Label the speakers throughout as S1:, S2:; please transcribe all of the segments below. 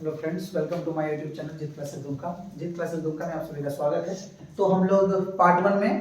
S1: Hello friends, welcome to my YouTube channel Jeet classes Dumka. Jeet classes Dumka में आप सभी का स्वागत है। तो हम लोग पार्ट 1 में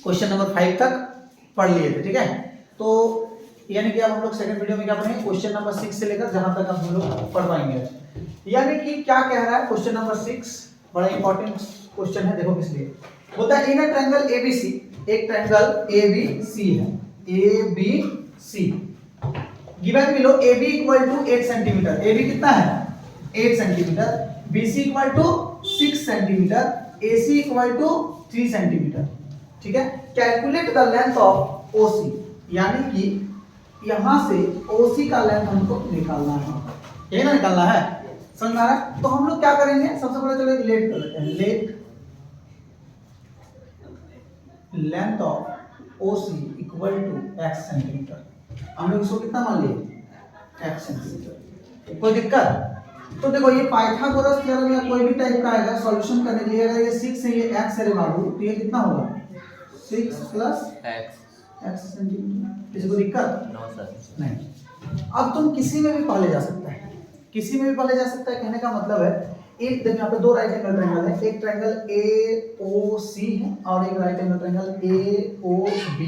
S1: क्वेश्चन नंबर 5 तक पढ़ लिए थे, ठीक है। तो यानी कि अब हम लोग सेकंड वीडियो में क्या पढ़ेंगे, क्वेश्चन नंबर 6 से लेकर जहां तक हम लोग पढ़ पाएंगे। यानी कि क्या कह रहा है क्वेश्चन नंबर 6, बड़ा इंपॉर्टेंट क्वेश्चन है। देखो किस लिए बोलता है, इन अ ट्रायंगल एबीसी, एक ट्रायंगल एबीसी है, ABC given below AB equal to 8 centimetre. AB कितना है 8 centimetre, BC equal to 6 centimetre, AC equal to 3 centimetre, ठीक है। Calculate the length of OC, यानी कि यहां से OC का लेंथ हमको निकालना है, ये ना निकालना है, समझ में आ रहा है। तो हम लोग क्या करेंगे, सबसे पहले चलो एक लेट कर लेते हैं। Let length of OC equal to x centimetre. हम लोग इसको कितना मान लिए x सेंटीमीटर। कोई दिक्कत? तो देखो ये पाइथागोरस थ्योरम या कोई भी टाइप का आएगा सॉल्यूशन करने के लिए, अगर ये 6 है, ये x है बाबू, तो ये कितना होगा 6 प्लस x सेंटीमीटर। इसको दिक्कत
S2: नो सर
S1: नहीं। अब तुम किसी में भी पढ़े जा सकता है, किसी में भी पढ़े जा सकता है। कहने का मतलब है, एक देखो यहाँ पे दो राइट एंगल ट्रायंगल है, एक ट्रायंगल AOC है और एक राइट एंगल ट्रायंगल AOB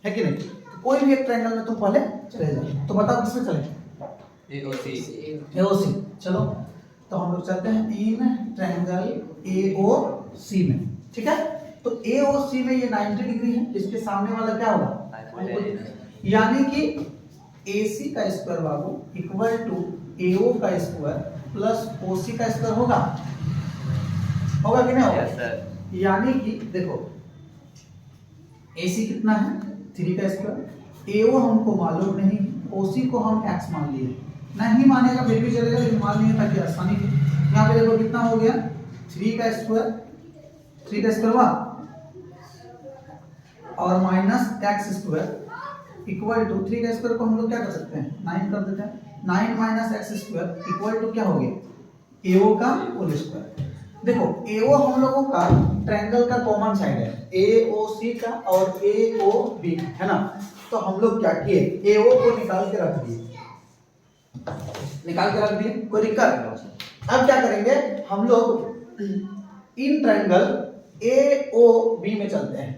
S1: है कि नहीं। कोई भी एक ट्रायंगल में तुम पहले चले जाओ, तो बताओ किसमें चले। AOC चलो, तो हम लोग चलते हैं इन ट्रायंगल AOC में, ठीक है। तो AOC में ये 90 डिग्री है, इसके सामने वाला क्या होगा, यानी कि AC का स्क्वायर बाबू इक्वल टू AO का स्क्वायर प्लस OC का स्क्वायर होगा कि नहीं होगा।
S2: Yes sir.
S1: यानी कि देखो AC कितना है 3 का स्क्वायर, AO हमको मालूम नहीं, OC को हम x मान लिए, नहीं मानेगा फिर भी चलेगा, लेकिन मान लिए ताकि आसानी हो। यहाँ पे देखो कितना हो गया 3 का स्क्वायर, 3 का स्क्वायर हुआ और minus x square equal to 3 का स्क्वायर को हम लोग क्या कर सकते हैं 9 कर देते हैं। 9 minus x square equal to क्या हो गया AO का होल स्क्वायर। देखो AO हम लोगों का ट्रायंगल का कॉमन साइड है, AOC का और AOB है ना। तो हम लोग क्या किए, AO को निकाल के रख दिए, निकाल के रख दिए, कोई दिक्कत। अब क्या करेंगे हम लोग, इन ट्रायंगल AOB में चलते हैं।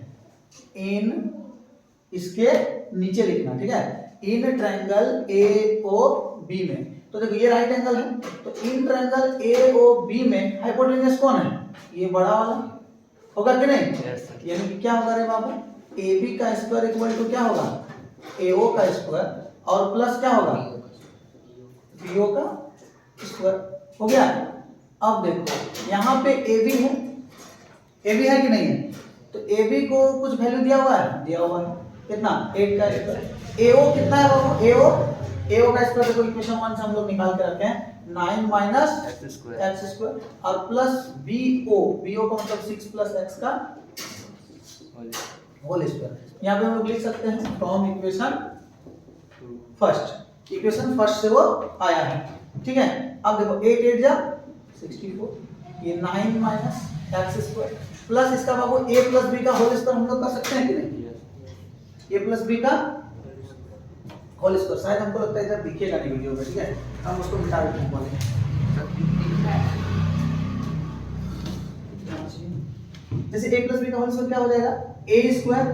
S1: इन इसके नीचे लिखना, ठीक है, इन ट्रायंगल AOB में। तो देखो ये राइट एंगल है, तो इन ट्रायंगल AOB में हाइपोटेन्यूज कौन है, ये बड़ा वाला होगा कि नहीं।
S2: Yes sir.
S1: यानी कि क्या होगा रे बाबू, AB का स्क्वायर इक्वल टू क्या होगा AO का स्क्वायर और प्लस क्या होगा BO का स्क्वायर हो गया। अब देखो यहाँ पे AB है, AB है कि नहीं है, तो AB को कुछ वैल्यू दिया हुआ है, दिया हुआ है कितना 8 का स्क्वायर। AO कितना है बाबू, AO का स्क्वायर देखो इक्वेशन 1 से हम लोग निकाल के रखे हैं 9 माइनस
S2: x
S1: स्क्वायर और प्लस BO का मतलब 6 प्लस x का होल स्क्वायर। यहाँ पे हम लोग लिख सकते हैं from equation first, equation first से वो आया है, ठीक है। अब देखो 8 8 जा 64, ये 9 माइनस x स्क्वायर प्लस इसका बाबू a प्लस b का होल स्क्वायर हम लोग कर सकते हैं कि नहीं, a प्लस b का होल स्क्वायर। शायद हमको लगता है इधर दिखेगा नहीं वीडियो में, ठीक है, हम उसको मिटा देते हैं पहले। जैसे a प्लस b का होल स्क्वायर क्या हो जाएगा, a स्क्वायर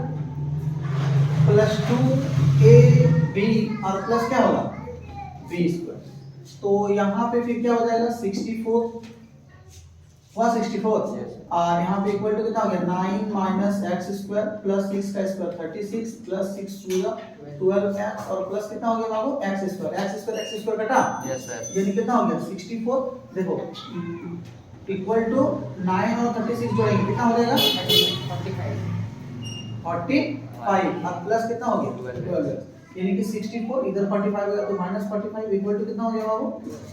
S1: प्लस 2ab और प्लस क्या होगा b स्क्वायर। तो यहाँ पे फिर क्या हो जाएगा 64 हुआ 64 और यहाँ पे इक्वल टू कितना हो गया 9 माइनस x स्क्वायर प्लस 6 का स्क्वायर 36 प्लस 6 2 12x और प्लस कितना हो गया बाबू x स्क्वायर बेटा।
S2: Yes sir.
S1: यानी कितना हो गया 64। देखो इक्वल टू 9 और 36 जोड़ेंगे कितना हो जाएगा 45 और प्लस कितना हो गया 12, यानी कि 64 इधर 45 गया तो माइनस 45 इक्वल टू कितना हो गया बाबू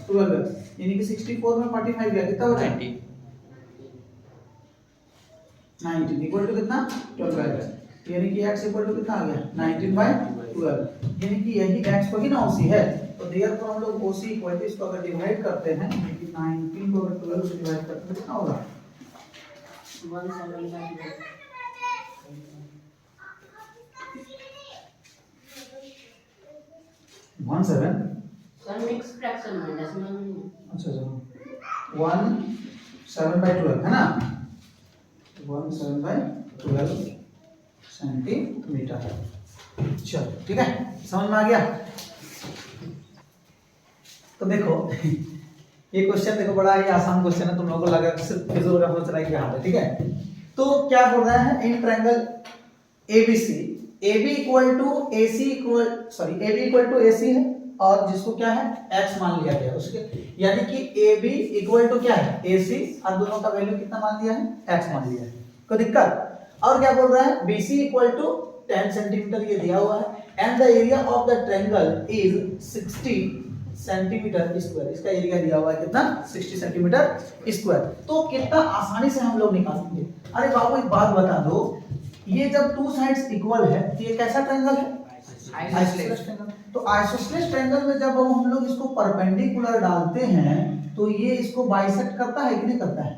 S1: 12, यानी कि 64 में 45 गया कितना हो जाएगा 19 इक्वल टू कितना 12, यानी कि x इक्वल टू कितना आ गया 19/12, यानी कि यही x को ही ना OC है। तो देयरफॉर हम लोग OC इक्वल टू इसको अगर डिवाइड करते हैं, यानी कि 19 को अगर 12 से डिवाइड करते हैं कितना होगा 17
S2: सर मिक्स फ्रैक्शन में डेसिमल।
S1: अच्छा 1/7/12 है ना, 1/7/12 सेंटीमीटर। चलो ठीक है, समझ में आ गया। तो देखो ये क्वेश्चन देखो बड़ा ही आसान क्वेश्चन है, तुम लोगों को लगा सिर्फ फिजियोग्राफर चलाई के हाथ है, ठीक है। तो क्या बोल रहा है, in triangle ABC AB equal to AC equal AB equal to AC है, और जिसको क्या है x मान लिया गया उसके, यानी कि AB इक्वल टू क्या है AC, और दोनों का वैल्यू कितना मान लिया है x मान लिया है, कोई दिक्कत। और क्या बोल रहा है BC इक्वल टू 10 सेंटीमीटर ये दिया हुआ है, and the area of the triangle is 60 centimetre square, इसका एरिया दिया हुआ है कितना 60 सेंटीमीटर स्क्वायर। तो कितना आसानी से हम लोग निकालेंगे। अरे बाबू एक बात बता दो, ये जब टू साइड्स इक्वल है तो ये कैसा ट्रायंगल है, आइसोसेलेस ट्रायंगल। तो आइसोसेलेस ट्रायंगल में जब हम लोग इसको परपेंडिकुलर डालते हैं तो ये इसको बाइसेक्ट करता है कि नहीं करता है,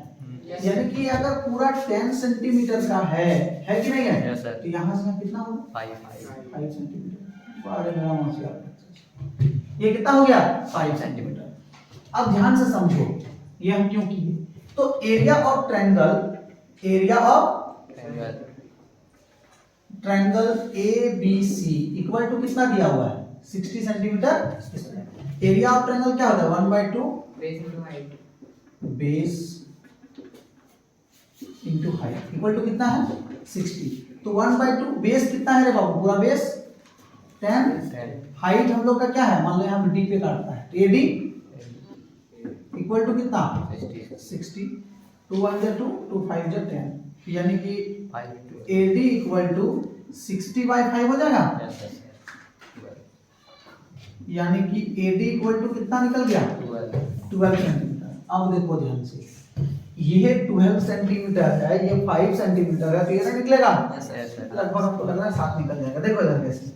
S1: यानी कि अगर पूरा 10 सेंटीमीटर का है कि नहीं है, तो यहाँ से कितना होगा 5 सेंटीमीटर। बारे मेरा मसला ये कितना हो गया 5 सेंटीमीटर। अब ध्यान से समझो ये हम क्यों किए। तो area of triangle ABC equal to कितना दिया हुआ है 60 सेंटीमीटर। एरिया ऑफ ट्रायंगल क्या होता है 1/2 base into height equal to कितना है 60। तो 1/2 बेस कितना है रे बाबू, पूरा बेस 10, हाइट हम लोग का क्या है, मान लो हम डी पे काटता है, तो AD इक्वल टू कितना 60, 2 1 जा 2, 2 5 जा 10, यानी कि AD इक्वल टू 60/5 हो जाएगा, यानी कि AD इक्वल टू कितना निकल गया 12 सेंटीमीटर। अब देखो ध्यान से, ये 12 सेंटीमीटर है, ये 5 सेंटीमीटर है, तो ये ना निकलेगा लगभग हमको लग रहा है 7 निकल जाएगा। देखो इधर कैसे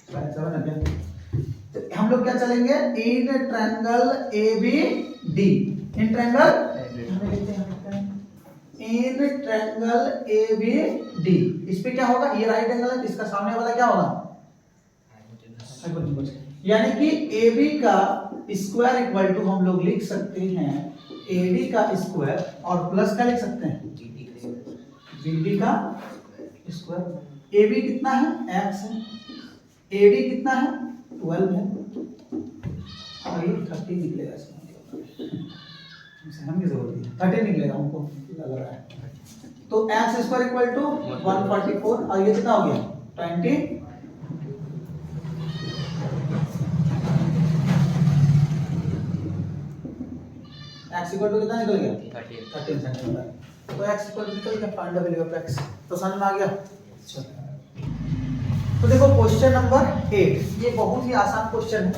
S1: तो हम लोग क्या चलेंगे, in triangle ABD, in triangle ABD, इस पे क्या होगा, ये राइट एंगल है, इसका सामने वाला क्या होगा, यानी कि AB का स्क्वायर इक्वल टू हम लोग लिख सकते हैं AD का स्क्वायर, और प्लस क्या लिख सकते हैं BD का स्क्वायर। AB कितना है x है, AD कितना है 12 है, और ये 30 निकलेगा इसमें हम की जरूरत है 30 निकलेगा हमको लग रहा है। तो x स्क्वायर इक्वल टू 144, और ये कितना हो गया 20, x इक्वल टू कितना निकल गया 13 सेंटीमीटर। तो x इक्वल टू निकल गया, find the value of x। तो समझ में आ गया। तो देखो क्वेश्चन नंबर 8, ये बहुत ही आसान क्वेश्चन है।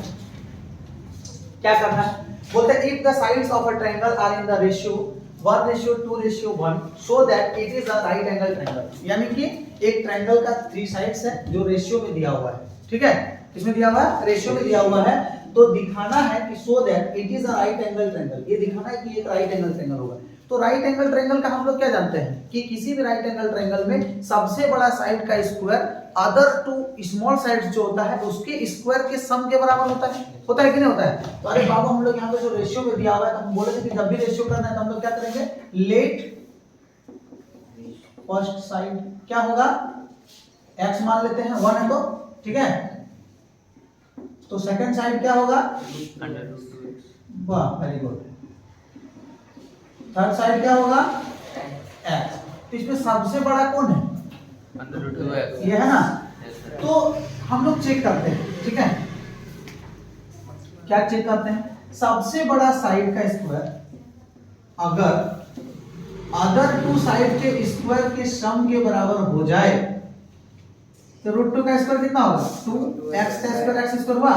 S1: क्या करना है, बोलते हैं if the sides of a triangle are in the ratio 1:2:1 so that it is a right angle triangle, यानी कि एक ट्रायंगल का 3 साइड्स है जो रेशियो में दिया हुआ है, ठीक है, इसमें दिया हुआ है रेशियो में दिया हुआ है, तो दिखाना है कि सो that it is a right angle triangle, ये दिखाना है कि एक राइट एंगल ट्रायंगल होगा। तो राइट एंगल ट्रायंगल का हम लोग क्या जानते हैं कि किसी भी राइट एंगल ट्रायंगल में सबसे बड़ा साइड का square other two small sides जो होता है उसके स्क्वायर के सम के बराबर होता है कि नहीं होता है। तो अरे बाबू हम लोग यहाँ पे जो रेशियो में दिया हुआ है, तो हम बोले थे कि जब भी रेशियो करना है तो हम लोग क्या करेंगे, लेट फर्स्ट साइड क्या होगा x मान लेते हैं 1 है तो ठीक है, तो सेकंड साइड क्या होगा वाह वेरी गुड, थर्ड साइड क्या होगा x। तो इसमें सबसे बड़ा कौन है ये है ना। तो हम लोग चेक करते हैं, ठीक है, क्या चेक करते हैं, सबसे बड़ा साइड का स्क्वायर अगर अदर टू साइड के स्क्वायर के सम के बराबर हो जाए तो √2 का स्क्वायर कितना होगा 2x का स्क्वायर x स्क्वायर हुआ।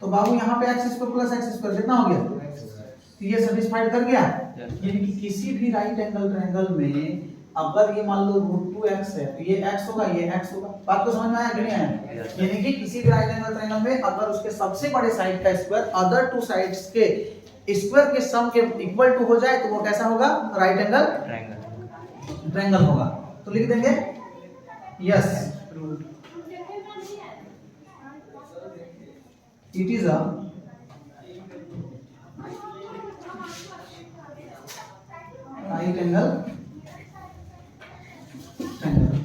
S1: तो बाबू यहाँ पे x square plus x square कितना हो गया, तो ये सेटिस्फाइड कर गया। यानी कि किसी भी राइट एंगल ट्रायंगल में अगर ये मान लो √2x है तो ये x होगा ये x होगा। बात को समझ में आया कि नहीं आया, यानी कि किसी भी राइट एंगल ट्रायंगल में अगर उसके सबसे बड़े साइड का स्क्वायर अदर टू साइड्स के स्क्वायर के सम के इक्वल टू हो जाए तो वो कैसा होगा राइट एंगल ट्रायंगल होगा। तो लिख देंगे yes it is a right angle triangle.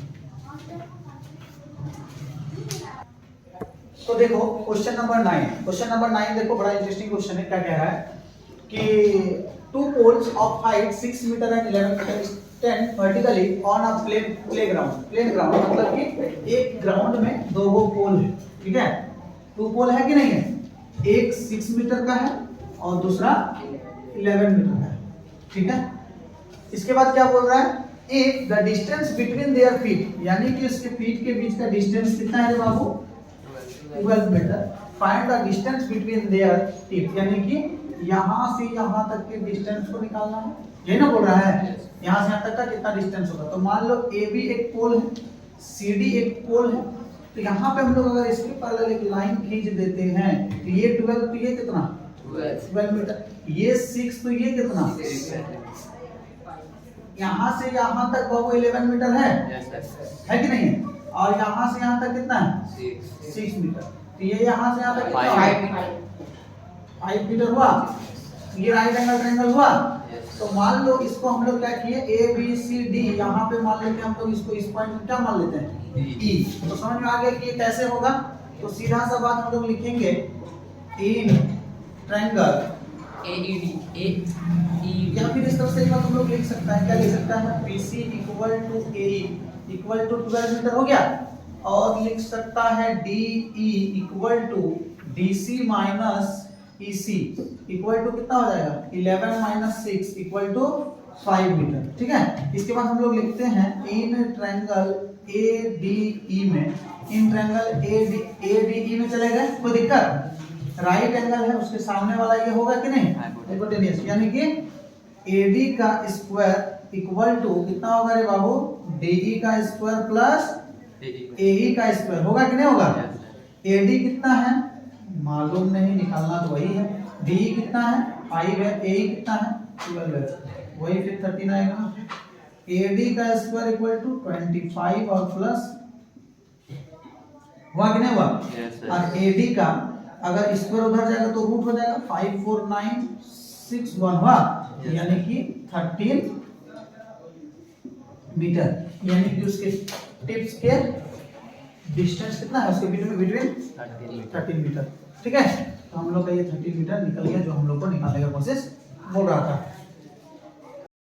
S1: तो देखो क्वेश्चन नंबर 9, क्वेश्चन नंबर 9 देखो बड़ा इंटरेस्टिंग क्वेश्चन है। क्या कह रहा है कि two poles of height 6 metre and 11 metre stand vertically on a playground. Playground मतलब कि एक ग्राउंड में दो पोल है, ठीक है। टू पोल है कि नहीं है, एक 6 मीटर का है और दूसरा 11 मीटर का है, ठीक है। इसके बाद क्या बोल रहा है, if the distance between their feet, यानी कि उसके फीट के बीच का डिस्टेंस कितना है बाबू, 12 मीटर। Find the distance between their tip, यानी कि यहाँ से यहाँ तक के डिस्टेंस को निकालना है, यही ना बोल रहा है। यहाँ से यहाँ तक का कितना डिस्टेंस होगा। तो मान लो ए बी एक पोल है, सी डी एक पोल है, तो यहाँ पे हम लोग अगर इसके पैरेलल एक लाइन खींच देते हैं तो ये 12, तो ये कितना 12 मीटर, ये 6, तो ये कितना, यहाँ से यहाँ तक बाबू 11 मीटर है कि नहीं, और यहाँ से यहाँ तक कितना है 6 मीटर, तो ये यहाँ से यहाँ तक 5 मीटर हुआ। ये राइट एंगल ट्रायंगल हुआ। तो मान लो इसको हम लोग क्या किए, ए बी सी डी, यहाँ पे मान लेते हैं हम लोग इसको, इस पॉइंट क्या मान लेते हैं ई। तो समझ में आ गया कि ये कैसे होगा। तो सीधा सा बात हम लोग लिखेंगे, इन ट्रायंगल या फिर इस तरह से हम लोग लिख सकता है, क्या लिख सकता है, BC equal to AE equal to 12 metre हो गया। और लिख सकता है DE equal to DC minus EC equal to कितना हो जाएगा, 11 माइनस 6 इक्वल टू 5 मीटर, ठीक है। इसके बाद हम लोग लिखते हैं इन ट्रायंगल ADE में, इन ट्रायंगल ADE में चले गए, कोई दिक्कत, राइट एंगल है उसके सामने वाला ये होगा कि नहीं, हाइपोटेन्यूस, यानी कि AD का स्क्वायर इक्वल टू कितना होगा रे बाबू, DE का स्क्वायर प्लस AE का स्क्वायर, होगा कि नहीं होगा। AD कितना है मालूम नहीं, निकालना तो वही है। DE कितना है 5 है, AE कितना है 12 है, वही फिर 13 आएगा। AD का स्क्वायर इक्वल टू 25 और प्लस, हुआ कि नहीं हुआ। और AD का अगर स्क्वायर उधर जाएगा तो रूट हो जाएगा, 54961 हुआ, यानी कि 13 मीटर, यानी कि उसके टिप्स के डिस्टेंस कितना है उसके बीच में, बिटवीन 13 मीटर, ठीक है। तो हम लोग का ये 13 मीटर निकल गया, जो हम लोग को निकालने का कोशिश बोल रहा था।